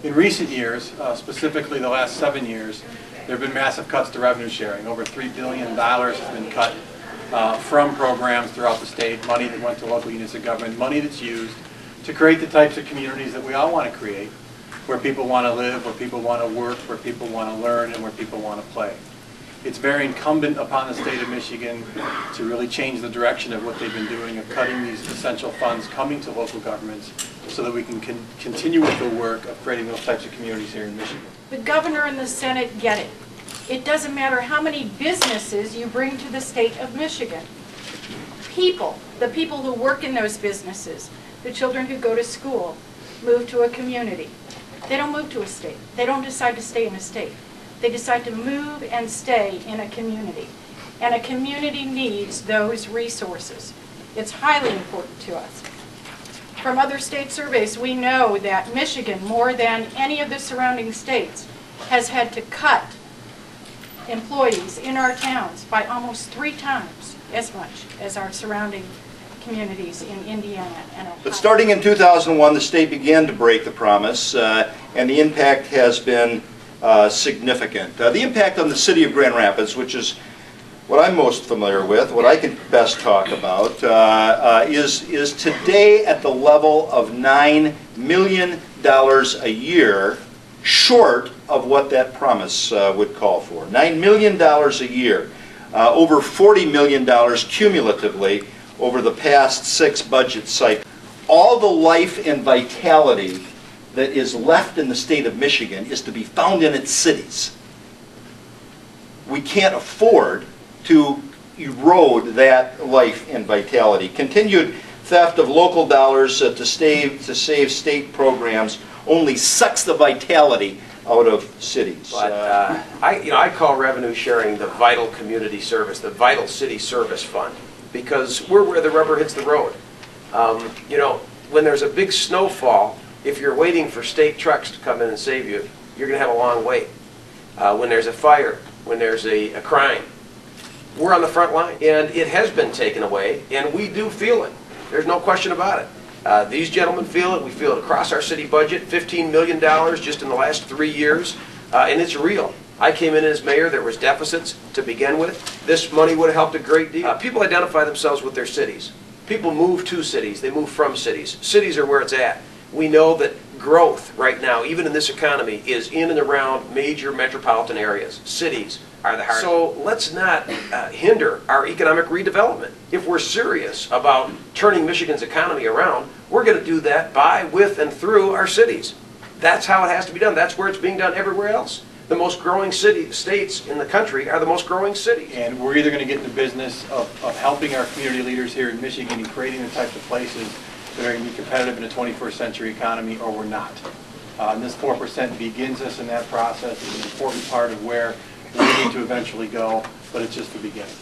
In recent years, specifically the last 7 years, there have been massive cuts to revenue sharing. Over $3 billion has been cut from programs throughout the state, money that went to local units of government, money that's used to create the types of communities that we all want to create, where people want to live, where people want to work, where people want to learn, and where people want to play. It's very incumbent upon the state of Michigan to really change the direction of what they've been doing of cutting these essential funds coming to local governments so that we can continue with the work of creating those types of communities here in Michigan. The governor and the Senate get it. It doesn't matter how many businesses you bring to the state of Michigan. People, the people who work in those businesses, the children who go to school, move to a community. They don't move to a state. They don't decide to stay in a state. They decide to move and stay in a community. And a community needs those resources. It's highly important to us. From other state surveys, we know that Michigan, more than any of the surrounding states, has had to cut employees in our towns by almost 3 times as much as our surrounding communities in Indiana and Ohio. But starting in 2001, the state began to break the promise, and the impact has been significant. The impact on the city of Grand Rapids, which is what I'm most familiar with, what I can best talk about, is today at the level of $9 million a year, short of what that promise would call for. $9 million a year, over $40 million cumulatively over the past 6 budget cycles. All the life and vitality that is left in the state of Michigan is to be found in its cities. We can't afford to erode that life and vitality. Continued theft of local dollars to save state programs only sucks the vitality out of cities. But I call revenue sharing the vital community service, the vital city service fund, because we're where the rubber hits the road. When there's a big snowfall, if you're waiting for state trucks to come in and save you, you're going to have a long wait. When there's a fire, when there's a crime, we're on the front line. And it has been taken away, and we do feel it. There's no question about it. These gentlemen feel it. We feel it across our city budget, $15 million just in the last 3 years, and it's real. I came in as mayor, there was deficits to begin with. This money would have helped a great deal. People identify themselves with their cities. People move to cities, they move from cities. Cities are where it's at. We know that growth right now, even in this economy, is in and around major metropolitan areas. Cities are the heart. So let's not hinder our economic redevelopment. If we're serious about turning Michigan's economy around, we're going to do that by, with, and through our cities. That's how it has to be done. That's where it's being done everywhere else. The most growing states in the country are the most growing cities. And we're either going to get in the business of helping our community leaders here in Michigan and creating the types of places that are going to be competitive in a 21st century economy, or we're not. And this 4% begins us in that process. It's an important part of where we need to eventually go, but it's just the beginning.